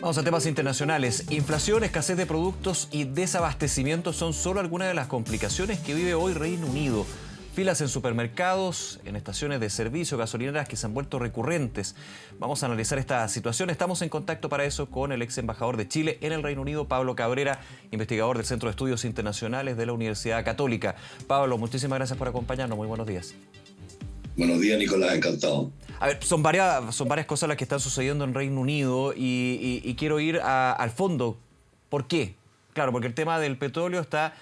Vamos a temas internacionales. Inflación, escasez de productos y desabastecimiento son solo algunas de las complicaciones que vive hoy Reino Unido. Filas en supermercados, en estaciones de servicio, gasolineras que se han vuelto recurrentes. Vamos a analizar esta situación. Estamos en contacto para eso con el ex embajador de Chile en el Reino Unido, Pablo Cabrera, investigador del Centro de Estudios Internacionales de la Universidad Católica. Pablo, muchísimas gracias por acompañarnos. Muy buenos días. Buenos días, Nicolás, encantado. A ver, son varias cosas las que están sucediendo en Reino Unido y quiero ir al fondo. ¿Por qué? Claro, porque el tema del petróleo está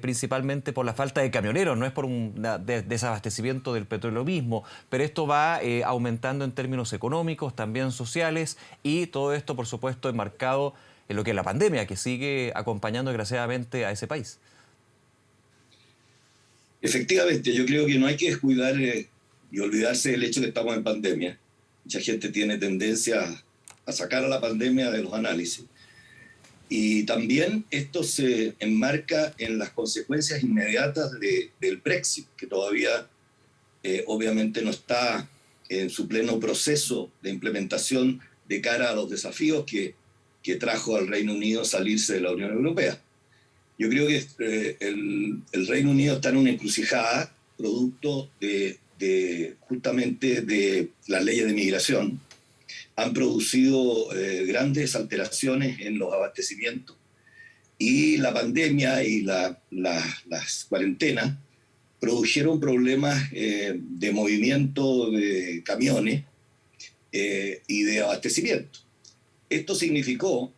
principalmente por la falta de camioneros, no es por un desabastecimiento del petróleo mismo, pero esto va aumentando en términos económicos, también sociales, y todo esto, por supuesto, enmarcado en lo que es la pandemia, que sigue acompañando desgraciadamente a ese país. Efectivamente, yo creo que no hay que descuidar y olvidarse del hecho de que estamos en pandemia. Mucha gente tiene tendencia a sacar a la pandemia de los análisis. Y también esto se enmarca en las consecuencias inmediatas del Brexit, que todavía obviamente no está en su pleno proceso de implementación de cara a los desafíos que trajo al Reino Unido salirse de la Unión Europea. Yo creo que el Reino Unido está en una encrucijada producto justamente de las leyes de migración. Han producido grandes alteraciones en los abastecimientos y la pandemia y las cuarentenas produjeron problemas de movimiento de camiones y de abastecimiento. Esto significó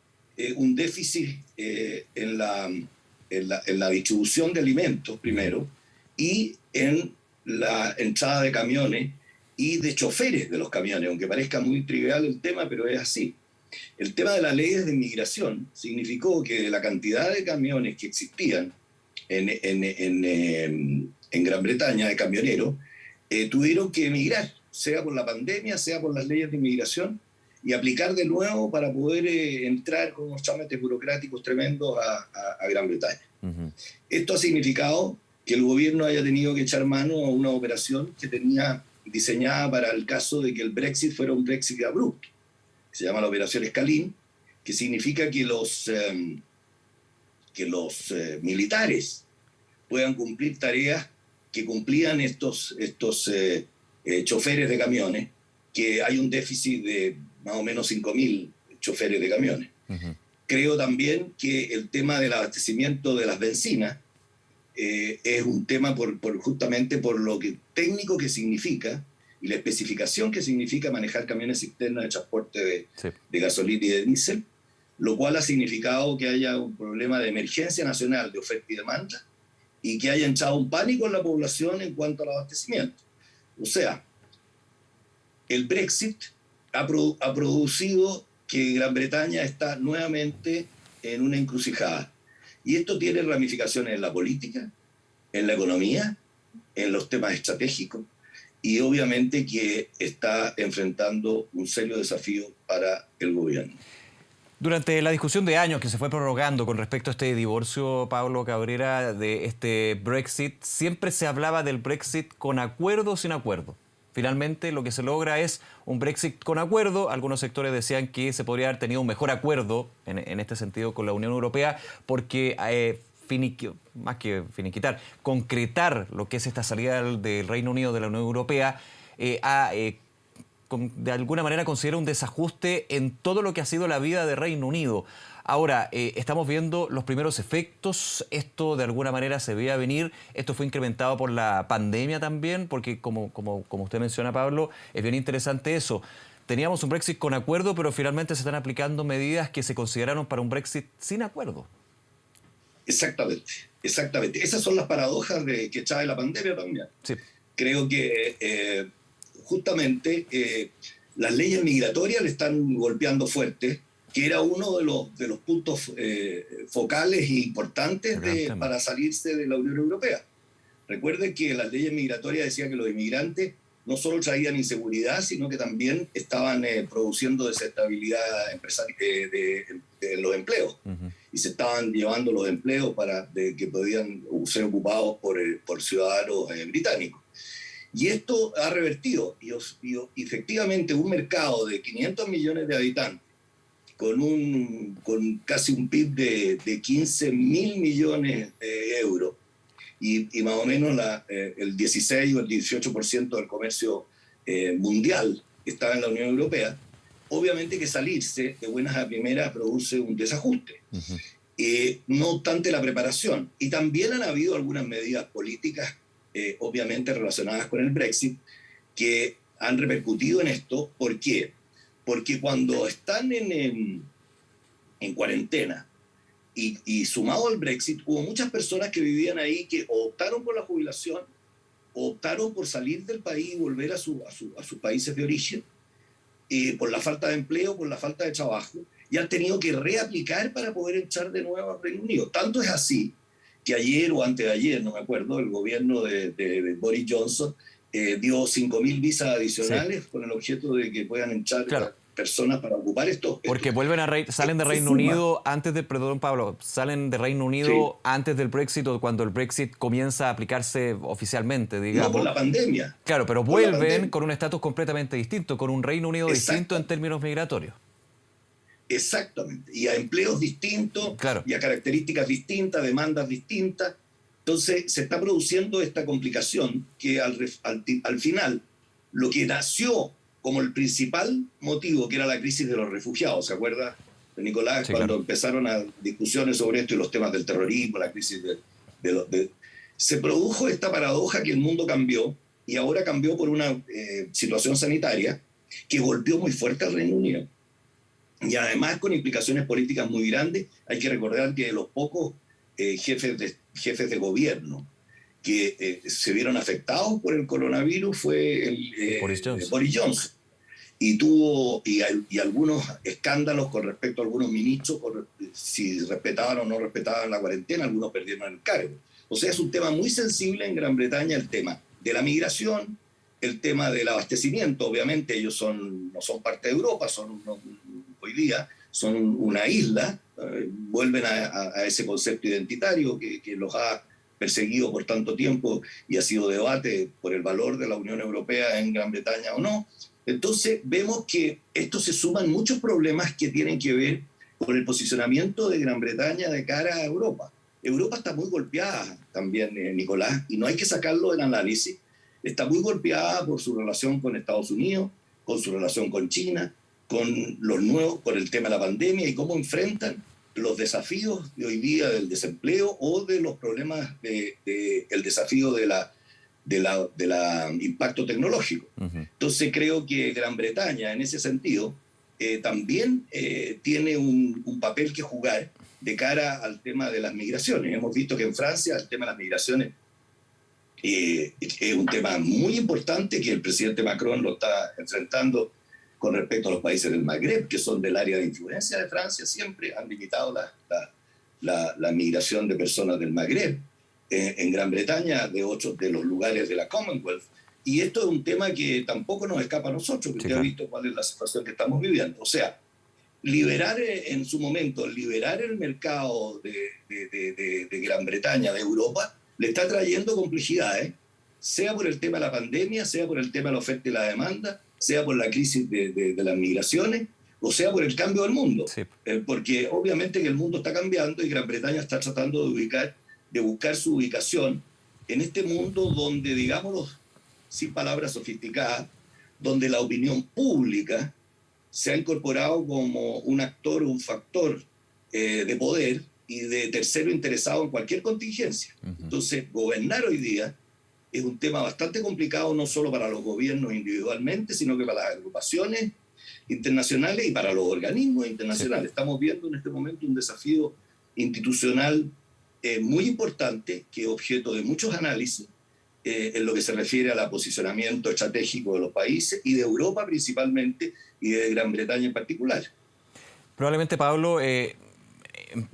un déficit en la distribución de alimentos primero y en la entrada de camiones y de choferes de los camiones, aunque parezca muy trivial el tema, pero es así. El tema de las leyes de inmigración significó que la cantidad de camiones que existían en Gran Bretaña, de camioneros, tuvieron que emigrar, sea por la pandemia, sea por las leyes de inmigración, y aplicar de nuevo para poder entrar con unos trámites burocráticos tremendos a Gran Bretaña. Uh-huh. Esto ha significado que el gobierno haya tenido que echar mano a una operación que tenía diseñada para el caso de que el Brexit fuera un Brexit abrupto. Se llama la Operación Escalín, que significa que los militares puedan cumplir tareas que cumplían estos choferes de camiones, que hay un déficit de más o menos 5.000 choferes de camiones. Uh-huh. Creo también que el tema del abastecimiento de las bencinas es un tema justamente por lo técnico que significa y la especificación que significa manejar camiones cisterna de transporte de gasolina y de diésel, lo cual ha significado que haya un problema de emergencia nacional de oferta y demanda y que haya entrado un pánico en la población en cuanto al abastecimiento. O sea, el Brexit ha producido que Gran Bretaña está nuevamente en una encrucijada. Y esto tiene ramificaciones en la política, en la economía, en los temas estratégicos, y obviamente que está enfrentando un serio desafío para el gobierno. Durante la discusión de años que se fue prorrogando con respecto a este divorcio, Pablo Cabrera, de este Brexit, siempre se hablaba del Brexit con acuerdo o sin acuerdo. Finalmente lo que se logra es un Brexit con acuerdo. Algunos sectores decían que se podría haber tenido un mejor acuerdo en este sentido con la Unión Europea porque más que finiquitar, concretar lo que es esta salida del Reino Unido de la Unión Europea de alguna manera considera un desajuste en todo lo que ha sido la vida de Reino Unido. Ahora, estamos viendo los primeros efectos, esto de alguna manera se veía venir, esto fue incrementado por la pandemia también, porque como usted menciona, Pablo, es bien interesante eso. Teníamos un Brexit con acuerdo, pero finalmente se están aplicando medidas que se consideraron para un Brexit sin acuerdo. Exactamente. Esas son las paradojas que trae la pandemia también. Sí. Creo que justamente las leyes migratorias le están golpeando fuerte, que era uno de los puntos focales e importantes para salirse de la Unión Europea. Recuerden que las leyes migratorias decían que los inmigrantes no solo traían inseguridad, sino que también estaban produciendo desestabilidad de los empleos. Uh-huh. Y se estaban llevando los empleos que podían ser ocupados por ciudadanos británicos. Y esto ha revertido. Y efectivamente un mercado de 500 millones de habitantes, con casi un PIB de 15.000 millones de euros y más o menos el 16 o el 18% del comercio mundial está en la Unión Europea, obviamente que salirse de buenas a primeras produce un desajuste. No obstante la preparación. Y también han habido algunas medidas políticas, obviamente relacionadas con el Brexit, que han repercutido en esto. ¿Por qué? Porque cuando están en cuarentena y sumado al Brexit, hubo muchas personas que vivían ahí que o optaron por la jubilación, o optaron por salir del país y volver a sus países de origen, por la falta de empleo, por la falta de trabajo, y han tenido que reaplicar para poder echar de nuevo al Reino Unido. Tanto es así que ayer o antes de ayer, no me acuerdo, el gobierno de Boris Johnson dio 5.000 visas adicionales con el objeto de que puedan echar personas para ocupar estos. Porque salen de Reino Unido antes de, perdón Pablo, salen de Reino Unido antes del Brexit o cuando el Brexit comienza a aplicarse oficialmente, digamos. No, por la pandemia. Claro, pero vuelven con un estatus completamente distinto, con un Reino Unido distinto en términos migratorios. Exactamente, y a empleos distintos, y a características distintas, demandas distintas. Entonces se está produciendo esta complicación que al final lo que nació como el principal motivo, que era la crisis de los refugiados, ¿se acuerda, Nicolás? Sí, cuando empezaron a discusiones sobre esto y los temas del terrorismo, la crisis se produjo esta paradoja que el mundo cambió, y ahora cambió por una situación sanitaria que golpeó muy fuerte al Reino Unido. Y además con implicaciones políticas muy grandes. Hay que recordar que de los pocos jefes de gobierno que se vieron afectados por el coronavirus fue Boris Johnson. Y tuvo algunos escándalos con respecto a algunos ministros, si respetaban o no respetaban la cuarentena, algunos perdieron el cargo. O sea, es un tema muy sensible en Gran Bretaña, el tema de la migración, el tema del abastecimiento. Obviamente ellos no son parte de Europa, hoy día son una isla, vuelven a ese concepto identitario que los ha perseguido por tanto tiempo y ha sido debate por el valor de la Unión Europea en Gran Bretaña o no. Entonces vemos que esto se suman muchos problemas que tienen que ver con el posicionamiento de Gran Bretaña de cara a Europa. Europa está muy golpeada también, Nicolás, y no hay que sacarlo del análisis. Está muy golpeada por su relación con Estados Unidos, con su relación con China, con el tema de la pandemia y cómo enfrentan los desafíos de hoy día del desempleo o de los problemas del desafío del impacto tecnológico. Entonces creo que Gran Bretaña en ese sentido también tiene un papel que jugar de cara al tema de las migraciones. Hemos visto que en Francia el tema de las migraciones es un tema muy importante, que el presidente Macron lo está enfrentando con respecto a los países del Magreb, que son del área de influencia de Francia. Siempre han limitado la migración de personas del Magreb en Gran Bretaña, de los lugares de la Commonwealth. Y esto es un tema que tampoco nos escapa a nosotros, porque usted ha visto cuál es la situación que estamos viviendo. O sea, liberar el mercado de Gran Bretaña, de Europa, le está trayendo complejidades, sea por el tema de la pandemia, sea por el tema de la oferta y la demanda, sea por la crisis de las migraciones, o sea por el cambio del mundo. Sí. Porque obviamente que el mundo está cambiando y Gran Bretaña está tratando de buscar su ubicación en este mundo donde, digámoslo sin palabras sofisticadas, donde la opinión pública se ha incorporado como un actor, un factor de poder y de tercero interesado en cualquier contingencia. Entonces, gobernar hoy día es un tema bastante complicado, no solo para los gobiernos individualmente, sino que para las agrupaciones internacionales y para los organismos internacionales. Sí. Estamos viendo en este momento un desafío institucional muy importante, que es objeto de muchos análisis en lo que se refiere al posicionamiento estratégico de los países y de Europa principalmente y de Gran Bretaña en particular. Probablemente, Pablo,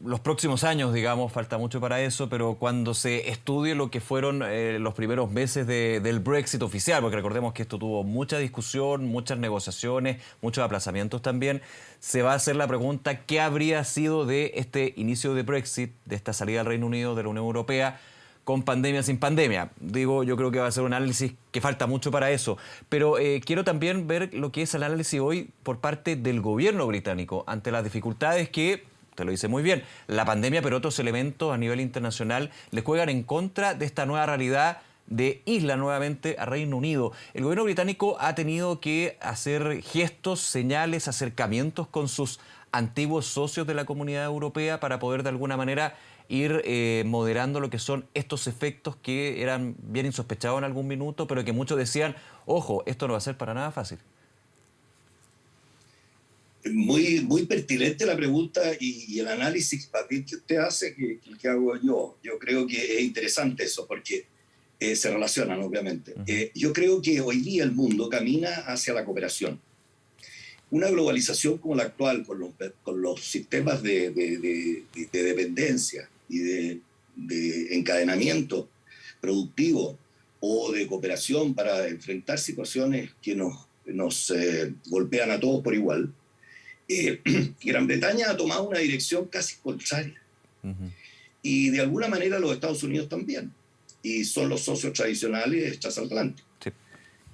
los próximos años, digamos, falta mucho para eso, pero cuando se estudie lo que fueron los primeros meses del Brexit oficial, porque recordemos que esto tuvo mucha discusión, muchas negociaciones, muchos aplazamientos también, se va a hacer la pregunta: ¿qué habría sido de este inicio de Brexit, de esta salida del Reino Unido de la Unión Europea, con pandemia, sin pandemia. Digo, yo creo que va a ser un análisis que falta mucho para eso. Pero quiero también ver lo que es el análisis hoy por parte del gobierno británico ante las dificultades que, te lo dice muy bien, la pandemia, pero otros elementos a nivel internacional le juegan en contra de esta nueva realidad de isla nuevamente a Reino Unido. El gobierno británico ha tenido que hacer gestos, señales, acercamientos con sus antiguos socios de la Comunidad Europea para poder de alguna manera ir moderando lo que son estos efectos que eran bien insospechados en algún minuto, pero que muchos decían, ojo, esto no va a ser para nada fácil. Muy pertinente la pregunta y el análisis que usted hace, que el que hago yo. Yo creo que es interesante eso, porque se relacionan, obviamente. Yo creo que hoy día el mundo camina hacia la cooperación. Una globalización como la actual, con los sistemas de dependencia y de encadenamiento productivo o de cooperación para enfrentar situaciones que nos golpean a todos por igual, Gran Bretaña ha tomado una dirección casi contraria. Y de alguna manera los Estados Unidos también. Y son los socios tradicionales transatlánticos. Sí.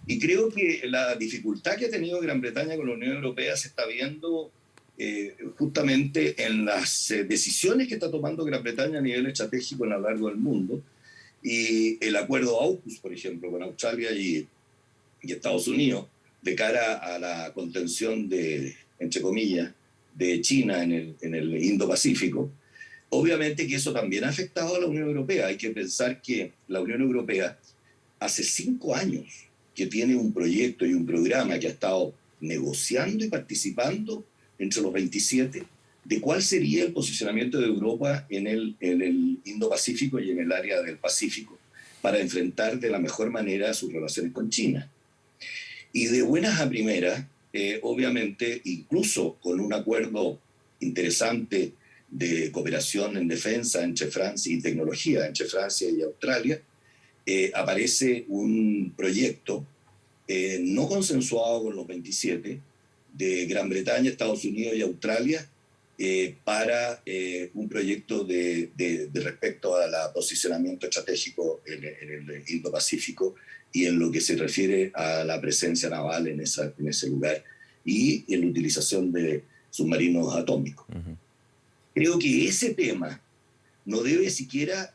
Y creo que la dificultad que ha tenido Gran Bretaña con la Unión Europea se está viendo justamente en las decisiones que está tomando Gran Bretaña a nivel estratégico a lo largo del mundo. Y el acuerdo AUKUS, por ejemplo, con Australia y Estados Unidos, de cara a la contención de, entre comillas, de China en el Indo-Pacífico. Obviamente que eso también ha afectado a la Unión Europea. Hay que pensar que la Unión Europea hace 5 años que tiene un proyecto y un programa que ha estado negociando y participando entre los 27 de cuál sería el posicionamiento de Europa en el Indo-Pacífico y en el área del Pacífico para enfrentar de la mejor manera sus relaciones con China. Y de buenas a primeras, obviamente, incluso con un acuerdo interesante de cooperación en defensa entre Francia y tecnología entre Francia y Australia, aparece un proyecto no consensuado con los 27 de Gran Bretaña, Estados Unidos y Australia para un proyecto de respecto al posicionamiento estratégico en el Indo-Pacífico y en lo que se refiere a la presencia naval en ese lugar y en la utilización de submarinos atómicos. Creo que ese tema no debe siquiera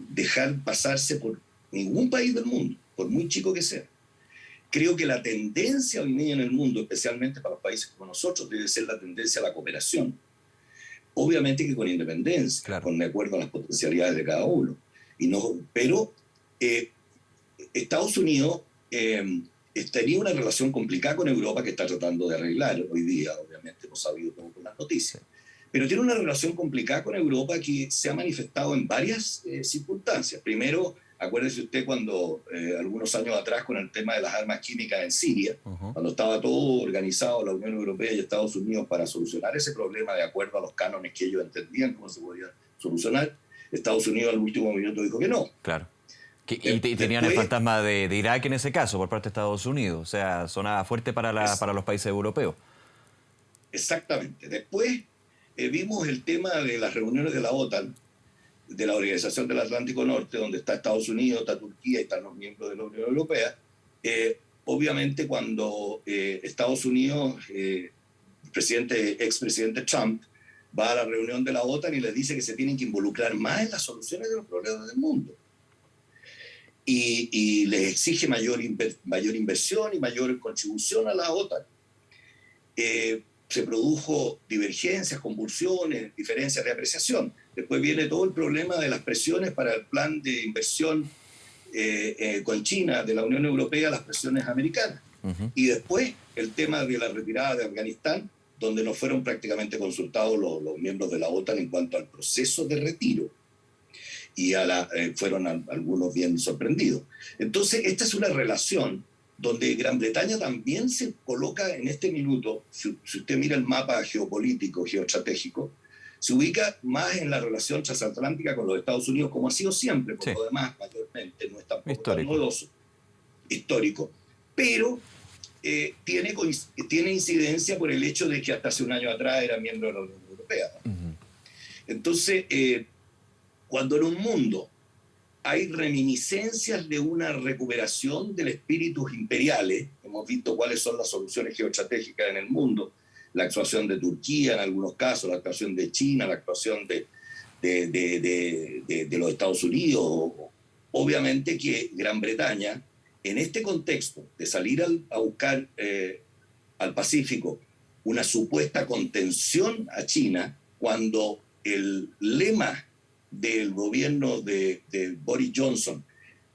dejar pasarse por ningún país del mundo, por muy chico que sea. Creo que la tendencia hoy día en el mundo, especialmente para los países como nosotros, debe ser la tendencia a la cooperación. Obviamente que con independencia, claro, con de acuerdo a las potencialidades de cada uno. Pero Estados Unidos tenía una relación complicada con Europa que está tratando de arreglar hoy día, obviamente hemos sabido todo con las noticias. Pero tiene una relación complicada con Europa que se ha manifestado en varias circunstancias. Primero, acuérdese usted cuando algunos años atrás con el tema de las armas químicas en Siria, cuando estaba todo organizado la Unión Europea y Estados Unidos para solucionar ese problema de acuerdo a los cánones que ellos entendían cómo se podía solucionar, Estados Unidos al último minuto dijo que no. Claro. Y tenían el fantasma de Irak en ese caso por parte de Estados Unidos. O sea, sonaba fuerte para los países europeos. Exactamente. Después vimos el tema de las reuniones de la OTAN, de la Organización del Atlántico Norte, donde está Estados Unidos, está Turquía y están los miembros de la Unión Europea. Obviamente cuando Estados Unidos, expresidente Trump, va a la reunión de la OTAN y les dice que se tienen que involucrar más en las soluciones de los problemas del mundo. Y les exige mayor inversión y mayor contribución a la OTAN. Se produjo divergencias, convulsiones, diferencias de apreciación. Después viene todo el problema de las presiones para el plan de inversión con China de la Unión Europea, las presiones americanas. Y después el tema de la retirada de Afganistán, donde no fueron prácticamente consultados los miembros de la OTAN en cuanto al proceso de retiro. Y fueron algunos bien sorprendidos. Entonces, esta es una relación donde Gran Bretaña también se coloca en este minuto, si usted mira el mapa geopolítico, geoestratégico, se ubica más en la relación transatlántica con los Estados Unidos, como ha sido siempre, por lo demás, mayormente, no es tampoco tan novedoso, histórico, pero tiene incidencia por el hecho de que hasta hace un año atrás era miembro de la Unión Europea, ¿no? Entonces, cuando en un mundo hay reminiscencias de una recuperación de los espíritus imperiales, hemos visto cuáles son las soluciones geoestratégicas en el mundo, la actuación de Turquía en algunos casos, la actuación de China, la actuación de los Estados Unidos, obviamente que Gran Bretaña, en este contexto de salir a buscar al Pacífico una supuesta contención a China, cuando el lema del gobierno de Boris Johnson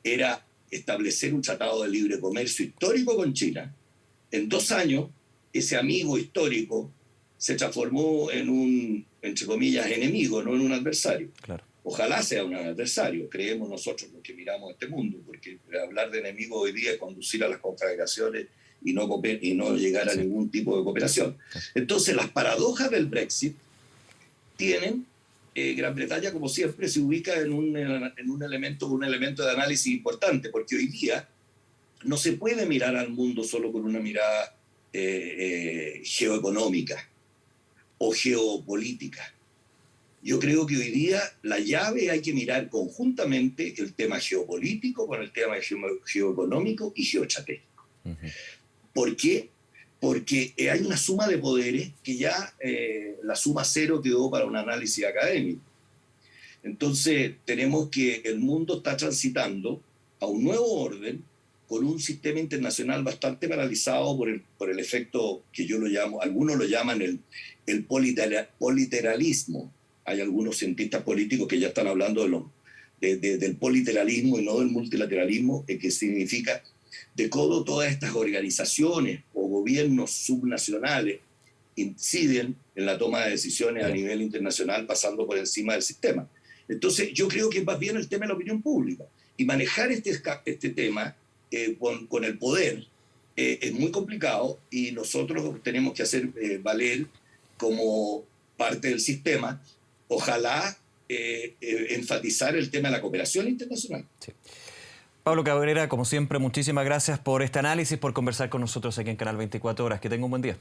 era establecer un tratado de libre comercio histórico con China, en 2 años ese amigo histórico se transformó en un, entre comillas, enemigo, no en un adversario. Claro. Ojalá sea un adversario, creemos nosotros los que miramos este mundo, porque hablar de enemigo hoy día es conducir a las confederaciones y no llegar a ningún tipo de cooperación. Entonces, las paradojas del Brexit tienen, Gran Bretaña, como siempre, se ubica en un elemento de análisis importante, porque hoy día no se puede mirar al mundo solo con una mirada geoeconómica o geopolítica. Yo creo que hoy día la llave hay que mirar conjuntamente el tema geopolítico con el tema geoeconómico y geoestratégico. Uh-huh. ¿Por qué? Porque hay una suma de poderes que ya la suma cero quedó para un análisis académico. Entonces tenemos que el mundo está transitando a un nuevo orden con un sistema internacional bastante paralizado por el efecto que yo lo llamo, algunos lo llaman el politeralismo. Hay algunos cientistas políticos que ya están hablando del politeralismo y no del multilateralismo, que significa de cómo todas estas organizaciones o gobiernos subnacionales inciden en la toma de decisiones a nivel internacional pasando por encima del sistema. Entonces yo creo que es más bien el tema de la opinión pública y manejar este tema con el poder es muy complicado y nosotros tenemos que hacer valer como parte del sistema, ojalá enfatizar el tema de la cooperación internacional. Sí. Pablo Cabrera, como siempre, muchísimas gracias por este análisis, por conversar con nosotros aquí en Canal 24 Horas. Que tenga un buen día.